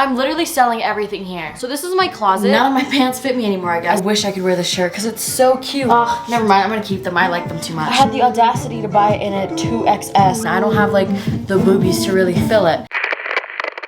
I'm literally selling everything here. So this is my closet. None of my pants fit me anymore, I guess. I wish I could wear this shirt because it's so cute. Oh, never mind. I'm gonna keep them. I like them too much. I had the audacity to buy it in a 2XS. I don't have like the boobies to really fill it.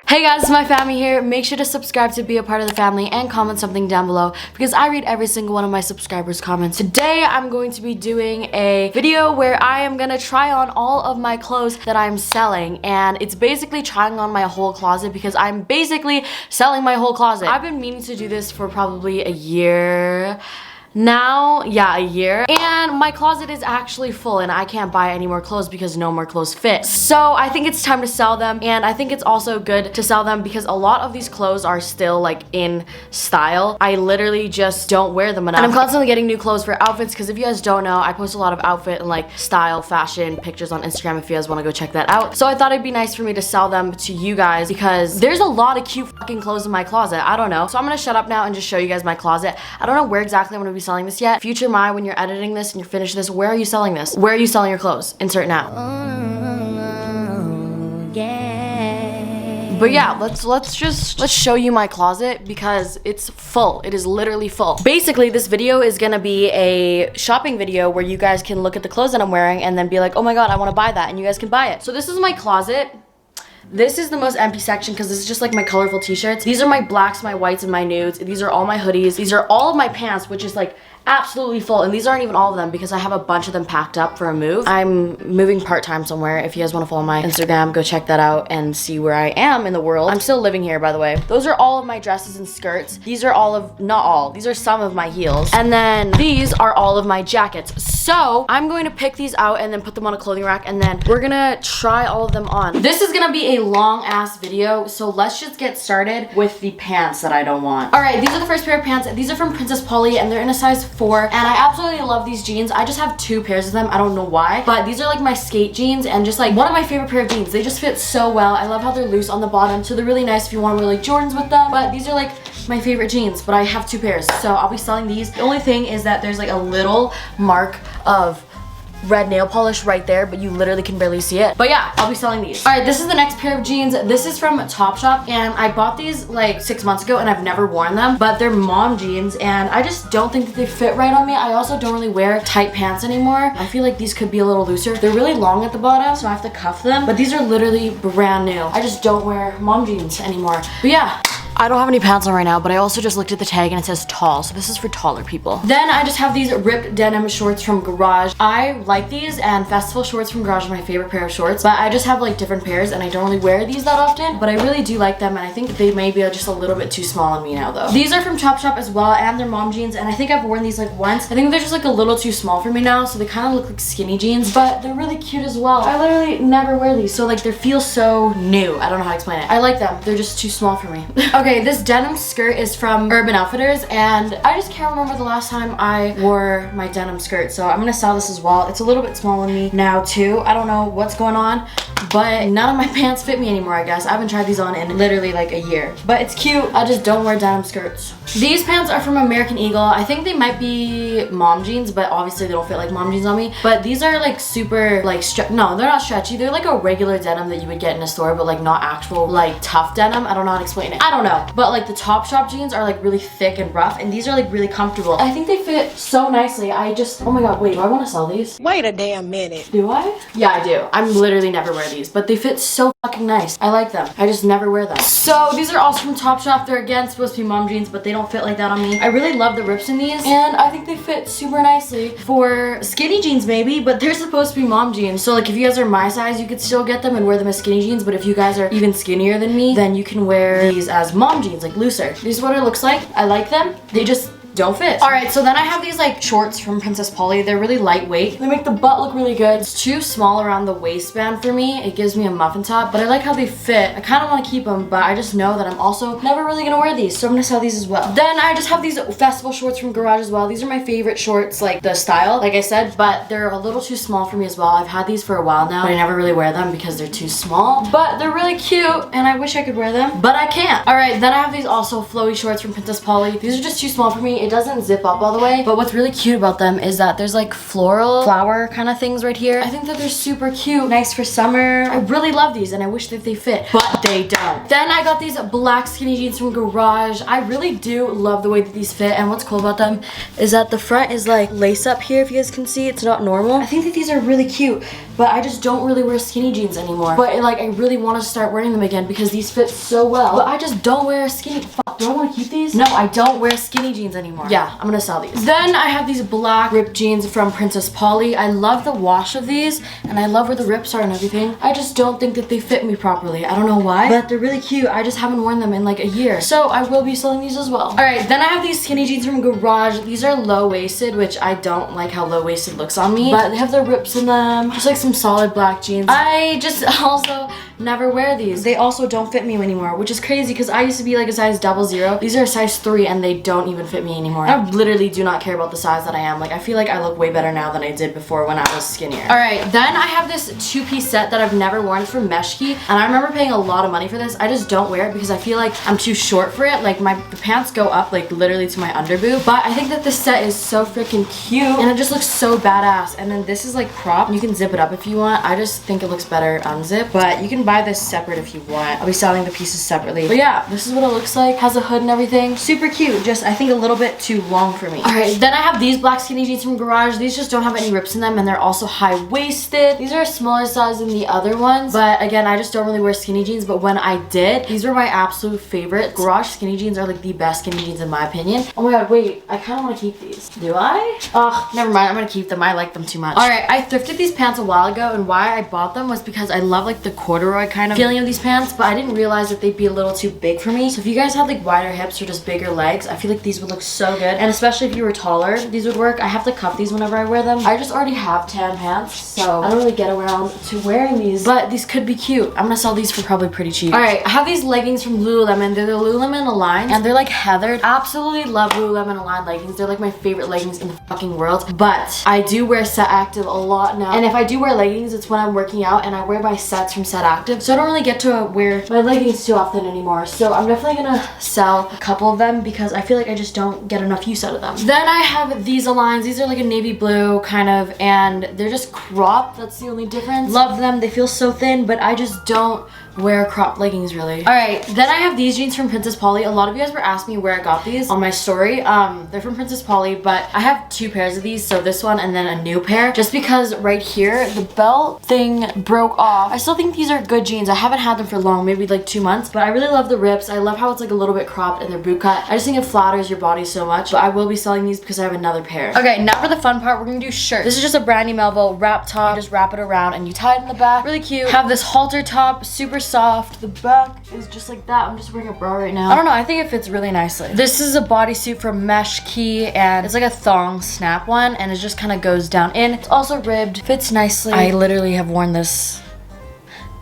Hey guys, it's my family here. Make sure to subscribe to be a part of the family and comment something down below because I read every single one of my subscribers' comments. Today, I'm going to be doing a video where I am gonna try on all of my clothes that I'm selling, and it's basically trying on my whole closet because I'm basically selling my whole closet. I've been meaning to do this for probably a year now. Yeah, a year. And my closet is actually full and I can't buy any more clothes because no more clothes fit. So I think it's time to sell them, and I think it's also good to sell them because a lot of these clothes are still like in style. I literally just don't wear them enough. And I'm constantly getting new clothes for outfits because if you guys don't know, I post a lot of outfit and like style, fashion pictures on Instagram if you guys want to go check that out. So I thought it'd be nice for me to sell them to you guys because there's a lot of cute fucking clothes in my closet. I don't know. So I'm gonna shut up now and just show you guys my closet. I don't know where exactly I'm gonna be selling this yet. Future Mai, when you're editing this and you're finished this, where are you selling this? Where are you selling your clothes? Insert now. But yeah, let's show you my closet because it's full. It is literally full. Basically, this video is gonna be a shopping video where you guys can look at the clothes that I'm wearing and then be like, oh my god, I want to buy that, and you guys can buy it. So this is my closet. This is the most empty section because this is just like my colorful t-shirts. These are my blacks, my whites, and my nudes. These are all my hoodies. These are all of my pants, which is like absolutely full, and these aren't even all of them because I have a bunch of them packed up for a move. I'm moving part-time somewhere. If you guys want to follow my Instagram, go check that out and see where I am in the world. I'm still living here, by the way. Those are all of my dresses and skirts. These are all of, not all, these are some of my heels. And then these are all of my jackets. So I'm going to pick these out and then put them on a clothing rack, and then we're gonna try all of them on. This is gonna be a long ass video, so let's just get started with the pants that I don't want. All right, these are the first pair of pants. These are from Princess Polly and they're in a size 4, and I absolutely love these jeans. I just have 2 pairs of them. I don't know why, but these are like my skate jeans and just like one of my favorite pair of jeans. They just fit so well. I love how they're loose on the bottom, so they're really nice if you want to wear like Jordans with them, but these are like my favorite jeans, but I have 2 pairs, so I'll be selling these. The only thing is that there's like a little mark of red nail polish right there, but you literally can barely see it. But yeah, I'll be selling these. All right, this is the next pair of jeans. This is from Topshop, and I bought these like 6 months ago and I've never worn them, but they're mom jeans and I just don't think that they fit right on me. I also don't really wear tight pants anymore. I feel like these could be a little looser. They're really long at the bottom, so I have to cuff them, but these are literally brand new. I just don't wear mom jeans anymore. But yeah, I don't have any pants on right now, but I also just looked at the tag and it says tall, so this is for taller people. Then I just have these ripped denim shorts from Garage. I like these, and festival shorts from Garage are my favorite pair of shorts, but I just have like different pairs and I don't really wear these that often, but I really do like them, and I think they may be just a little bit too small on me now though. These are from Topshop as well, and they're mom jeans, and I think I've worn these like once. I think they're just like a little too small for me now, so they kind of look like skinny jeans, but they're really cute as well. I literally never wear these, so like they feel so new. I don't know how to explain it. I like them. They're just too small for me. Okay, this denim skirt is from Urban Outfitters, and I just can't remember the last time I wore my denim skirt, so I'm gonna sell this as well. It's a little bit small on me now too. I don't know what's going on, but none of my pants fit me anymore, I guess. I haven't tried these on in literally like a year, but it's cute. I just don't wear denim skirts. These pants are from American Eagle. I think they might be mom jeans, but obviously they don't fit like mom jeans on me, but these are like super like no, they're not stretchy. They're like a regular denim that you would get in a store, but like not actual like tough denim. I don't know how to explain it. I don't know, but like the Topshop jeans are like really thick and rough, and these are like really comfortable. I think they fit so nicely. I just, oh my god, wait, do I want to sell these? Wait a damn minute. Do I? Yeah, I do. I'm literally never wear these, but they fit so fucking nice. I like them. I just never wear them. So these are also from Topshop. They're again supposed to be mom jeans, but they don't fit like that on me. I really love the rips in these, and I think they fit super nicely for skinny jeans maybe, but they're supposed to be mom jeans. So like if you guys are my size, you could still get them and wear them as skinny jeans, but if you guys are even skinnier than me, then you can wear these as mom jeans, like looser. This is what it looks like. I like them. They just don't fit. All right, so then I have these like shorts from Princess Polly. They're really lightweight. They make the butt look really good. It's too small around the waistband for me. It gives me a muffin top, but I like how they fit. I kind of want to keep them, but I just know that I'm also never really gonna wear these, so I'm gonna sell these as well. Then I just have these festival shorts from Garage as well. These are my favorite shorts, like the style, like I said, but they're a little too small for me as well. I've had these for a while now, but I never really wear them because they're too small, but they're really cute, and I wish I could wear them, but I can't. All right, then I have these also flowy shorts from Princess Polly. These are just too small for me. It doesn't zip up all the way, but what's really cute about them is that there's like floral flower kind of things right here. I think that they're super cute, nice for summer. I really love these and I wish that they fit, but they don't. Then I got these black skinny jeans from Garage. I really do love the way that these fit, and what's cool about them is that the front is like lace up here. If you guys can see, it's not normal. I think that these are really cute, but I just don't really wear skinny jeans anymore. But like, I really want to start wearing them again because these fit so well. But I just don't wear skinny. Fuck, do I want to keep these? No, I don't wear skinny jeans anymore. Yeah, I'm gonna sell these. Then I have these black ripped jeans from Princess Polly. I love the wash of these, and I love where the rips are and everything. I just don't think that they fit me properly. I don't know why, but they're really cute. I just haven't worn them in like a year, so I will be selling these as well. All right, then I have these skinny jeans from Garage. These are low-waisted, which I don't like how low-waisted looks on me, but they have the rips in them. Just like some solid black jeans. I just also never wear these. They also don't fit me anymore, which is crazy because I used to be like a size 00. These are a size 3 and they don't even fit me anymore. I literally do not care about the size that I am. Like, I feel like I look way better now than I did before when I was skinnier. All right, then I have this 2-piece set that I've never worn from Meshki, and I remember paying a lot of money for this. I just don't wear it because I feel like I'm too short for it. Like, the pants go up like literally to my underboob, but I think that this set is so freaking cute and it just looks so badass. And then this is like cropped. You can zip it up if you want. I just think it looks better unzipped, but you can buy this separate if you want. I'll be selling the pieces separately. But yeah, this is what it looks like. Has a hood and everything. Super cute. Just, I think a little bit too long for me. All right, then I have these black skinny jeans from Garage. These just don't have any rips in them, and they're also high-waisted. These are a smaller size than the other ones, but again, I just don't really wear skinny jeans, but when I did, these were my absolute favorites. Garage skinny jeans are like the best skinny jeans in my opinion. Oh my god, wait, I kind of want to keep these. Do I? Oh, never mind. I'm gonna keep them. I like them too much. All right, I thrifted these pants a while ago, and why I bought them was because I love like the corduroy kind of feeling of these pants, but I didn't realize that they'd be a little too big for me. So if you guys had like wider hips or just bigger legs, I feel like these would look so good, and especially if you were taller, these would work. I have to cuff these whenever I wear them. I just already have tan pants, so I don't really get around to wearing these, but these could be cute. I'm gonna sell these for probably pretty cheap. All right, I have these leggings from Lululemon. They're the Lululemon Align, and they're like heathered. Absolutely love Lululemon Align leggings. They're like my favorite leggings in the fucking world, but I do wear Set Active a lot now, and if I do wear leggings, it's when I'm working out, and I wear my sets from Set Active, so I don't really get to wear my leggings too often anymore. So I'm definitely gonna sell a couple of them because I feel like I just don't get enough use out of them. Then I have these Aligns. These are like a navy blue kind of, and they're just cropped. That's the only difference. Love them. They feel so thin, but I just don't wear cropped leggings really. All right, then I have these jeans from Princess Polly. A lot of you guys were asking me where I got these on my story. They're from Princess Polly, but I have 2 pairs of these, so this one and then a new pair, just because right here the belt thing broke off. I still think these are good jeans. I haven't had them for long, maybe like 2 months, but I really love the rips. I love how it's like a little bit cropped and they're boot cut. I just think it flatters your body so much, but I will be selling these because I have another pair. Okay, now for the fun part, we're gonna do shirts. This is just a Brandy Melville wrap top. You just wrap it around and you tie it in the back. Really cute. Have this halter top, super soft. The back is just like that. I'm just wearing a bra right now. I don't know, I think it fits really nicely. This is a bodysuit from Meshki, and it's like a thong snap one, and it just kind of goes down in. It's also ribbed, fits nicely. I literally have worn this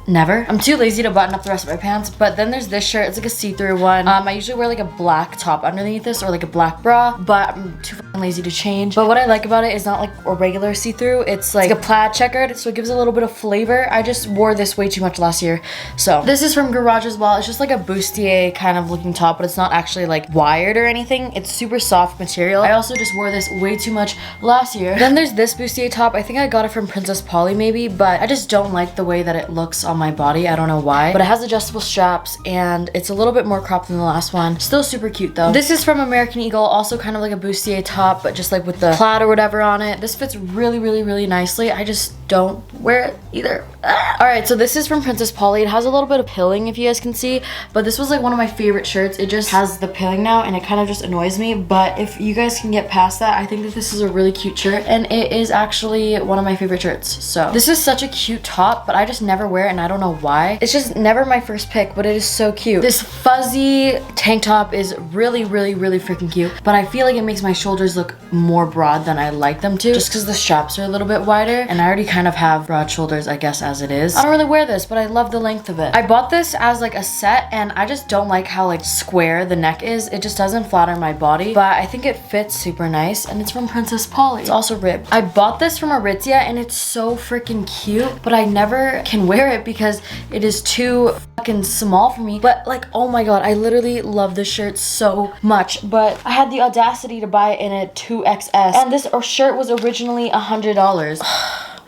never. I'm too lazy to button up the rest of my pants. But then there's this shirt. It's like a see-through one. I usually wear like a black top underneath this or like a black bra, but I'm too fucking lazy to change. But what I like about it is not like a regular see-through. It's like a plaid checkered, so it gives a little bit of flavor. I just wore this way too much last year. So this is from Garage as well. It's just like a bustier kind of looking top, but it's not actually like wired or anything. It's super soft material. I also just wore this way too much last year. Then there's this bustier top. I think I got it from Princess Polly maybe, but I just don't like the way that it looks on my body. I don't know why, but it has adjustable straps and it's a little bit more cropped than the last one. Still super cute though. This is from American Eagle, also kind of like a bustier top, but just like with the plaid or whatever on it. This fits really, really, really nicely. I just don't wear it either. All right, so this is from Princess Polly. It has a little bit of pilling if you guys can see, but this was like one of my favorite shirts. It just has the pilling now and it kind of just annoys me, but if you guys can get past that, I think that this is a really cute shirt and it is actually one of my favorite shirts. So this is such a cute top, but I just never wear it and I don't know why. It's just never my first pick, but it is so cute. This fuzzy tank top is really, really, really freaking cute, but I feel like it makes my shoulders look more broad than I like them to, just because the straps are a little bit wider, and I already kind of have broad shoulders, I guess, as it is. I don't really wear this, but I love the length of it. I bought this as like a set, and I just don't like how like square the neck is. It just doesn't flatter my body, but I think it fits super nice, and it's from Princess Polly. It's also ribbed. I bought this from Aritzia, and it's so freaking cute, but I never can wear it because it is too fucking small for me. But like, oh my god, I literally love this shirt so much, but I had the audacity to buy it in a 2XS, and this shirt was originally $100.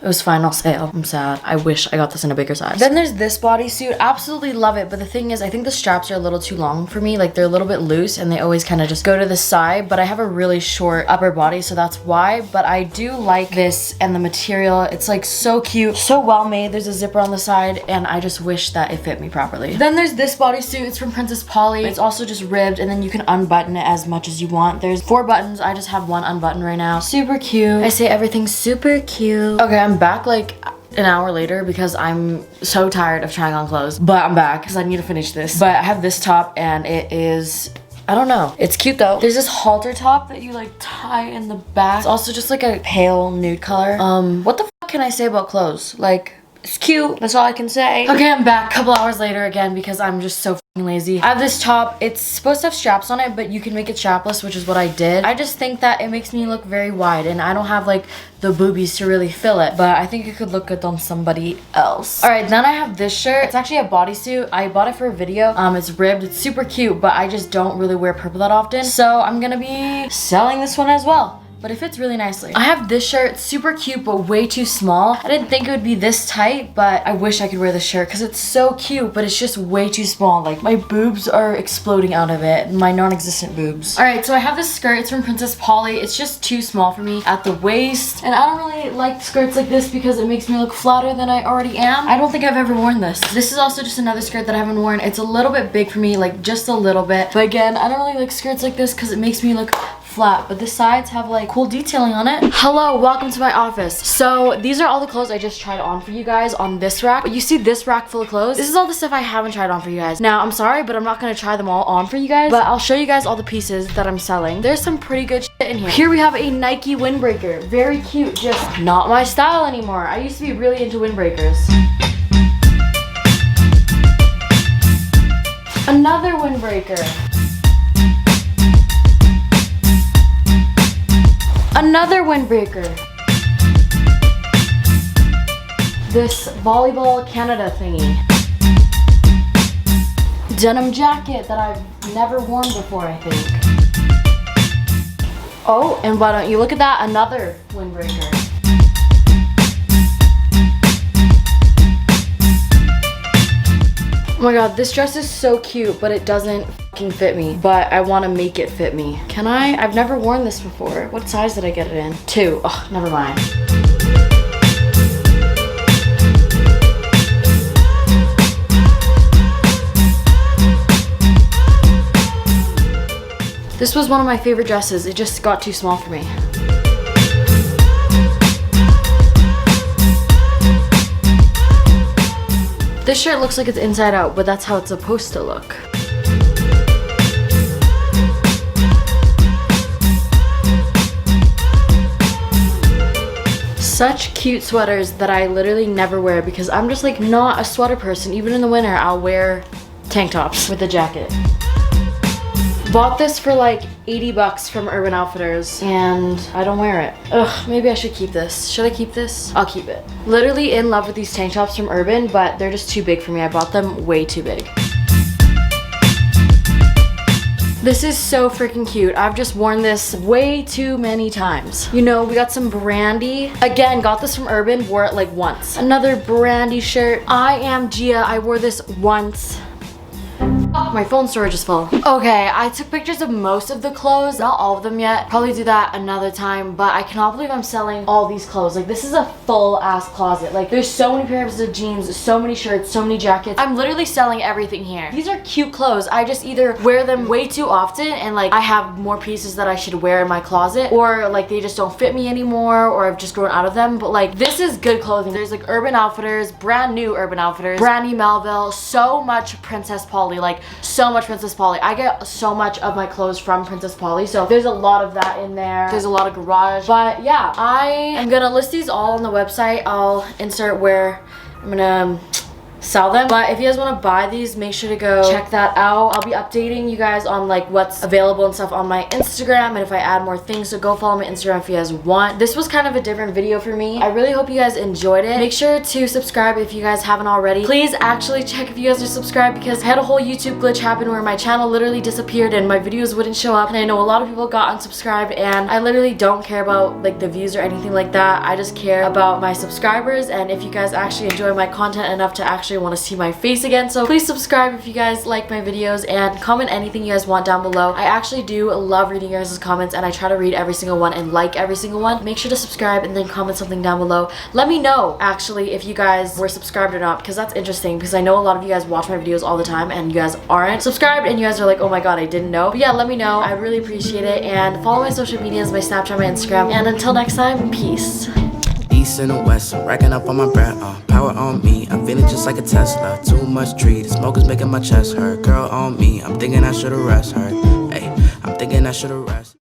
It was final sale. I'm sad. I wish I got this in a bigger size. Then there's this bodysuit. Absolutely love it, but the thing is, I think the straps are a little too long for me. Like, they're a little bit loose, and they always kind of just go to the side, but I have a really short upper body, so that's why. But I do like this and the material. It's like so cute, so well made. There's a zipper on the side, and I just wish that it fit me properly. Then there's this bodysuit. It's from Princess Polly. It's also just ribbed, and then you can unbutton it as much as you want. There's 4 buttons. I just have 1 unbuttoned right now. Super cute. I say everything's super cute. Okay, I'm back like an hour later because I'm so tired of trying on clothes, but I'm back because I need to finish this. But I have this top, and it is, I don't know, it's cute though. There's this halter top that you like tie in the back. It's also just like a pale nude color. What the fuck can I say about clothes? Like, it's cute, that's all I can say. Okay, I'm back a couple hours later again because I'm just so fucking lazy. I have this top. It's supposed to have straps on it, but you can make it strapless, which is what I did. I just think that it makes me look very wide, and I don't have like the boobies to really fill it, but I think it could look good on somebody else. All right, then I have this shirt. It's actually a bodysuit. I bought it for a video. It's ribbed. It's super cute, but I just don't really wear purple that often, so I'm gonna be selling this one as well. But it fits really nicely. I have this shirt, super cute, but way too small. I didn't think it would be this tight, but I wish I could wear this shirt because it's so cute, but it's just way too small. Like, my boobs are exploding out of it, my non-existent boobs. All right, so I have this skirt. It's from Princess Polly. It's just too small for me at the waist, and I don't really like skirts like this because it makes me look flatter than I already am. I don't think I've ever worn this. This is also just another skirt that I haven't worn. It's a little bit big for me, like just a little bit. But again, I don't really like skirts like this because it makes me look flat, but the sides have like cool detailing on it. Hello, welcome to my office. So these are all the clothes I just tried on for you guys on this rack. But you see this rack full of clothes? This is all the stuff I haven't tried on for you guys. Now, I'm sorry, but I'm not gonna try them all on for you guys, but I'll show you guys all the pieces that I'm selling. There's some pretty good shit in here. Here we have a Nike windbreaker. Very cute, just not my style anymore. I used to be really into windbreakers. Another windbreaker. Another windbreaker. This volleyball Canada thingy. Denim jacket that I've never worn before, I think. Oh, and why don't you look at that? Another windbreaker. Oh my god, this dress is so cute, but it doesn't fucking fit me. But I want to make it fit me. Can I? I've never worn this before. What size did I get it in? 2. Oh, never mind. This was one of my favorite dresses. It just got too small for me. This shirt looks like it's inside out, but that's how it's supposed to look. Such cute sweaters that I literally never wear because I'm just like not a sweater person. Even in the winter, I'll wear tank tops with a jacket. Bought this for like 80 bucks from Urban Outfitters and I don't wear it. Ugh, maybe I should keep this. Should I keep this? I'll keep it. Literally in love with these tank tops from Urban, but they're just too big for me. I bought them way too big. This is so freaking cute. I've just worn this way too many times. You know, we got some Brandy. Again, got this from Urban, wore it like once. Another Brandy shirt. I am Gia. I wore this once. My phone storage is full. Okay, I took pictures of most of the clothes, not all of them yet. Probably do that another time, but I cannot believe I'm selling all these clothes. Like, this is a full ass closet. Like, there's so many pairs of jeans, so many shirts, so many jackets. I'm literally selling everything here. These are cute clothes. I just either wear them way too often and like I have more pieces that I should wear in my closet, or like they just don't fit me anymore, or I've just grown out of them. But like, this is good clothing. There's like Urban Outfitters, brand new Urban Outfitters, Brandy Melville, so much Princess Polly, like so much Princess Polly. I get so much of my clothes from Princess Polly, so there's a lot of that in there. There's a lot of garage, but yeah, I am gonna list these all on the website. I'll insert where I'm gonna sell them. But if you guys want to buy these, make sure to go check that out. I'll be updating you guys on like what's available and stuff on my Instagram, and if I add more things, so go follow my Instagram if you guys want. This was kind of a different video for me. I really hope you guys enjoyed it. Make sure to subscribe if you guys haven't already. Please actually check if you guys are subscribed, because I had a whole YouTube glitch happen where my channel literally disappeared and my videos wouldn't show up, and I know a lot of people got unsubscribed, and I literally don't care about like the views or anything like that. I just care about my subscribers, and if you guys actually enjoy my content enough to actually want to see my face again. So please subscribe if you guys like my videos, and comment anything you guys want down below. I actually do love reading your guys' comments, and I try to read every single one and like every single one. Make sure to subscribe and then comment something down below. Let me know actually if you guys were subscribed or not, because that's interesting, because I know a lot of you guys watch my videos all the time and you guys aren't subscribed, and you guys are like, oh my god, I didn't know. But yeah, let me know. I really appreciate it, and follow my social medias, my Snapchat, my Instagram, and until next time, peace. East and the west, I'm racking up on my breath, power on me, I'm feeling just like a Tesla. Too much tree, the smoke is making my chest hurt. Girl on me, I'm thinking I should've rest her. Hey, I'm thinking I should've rest.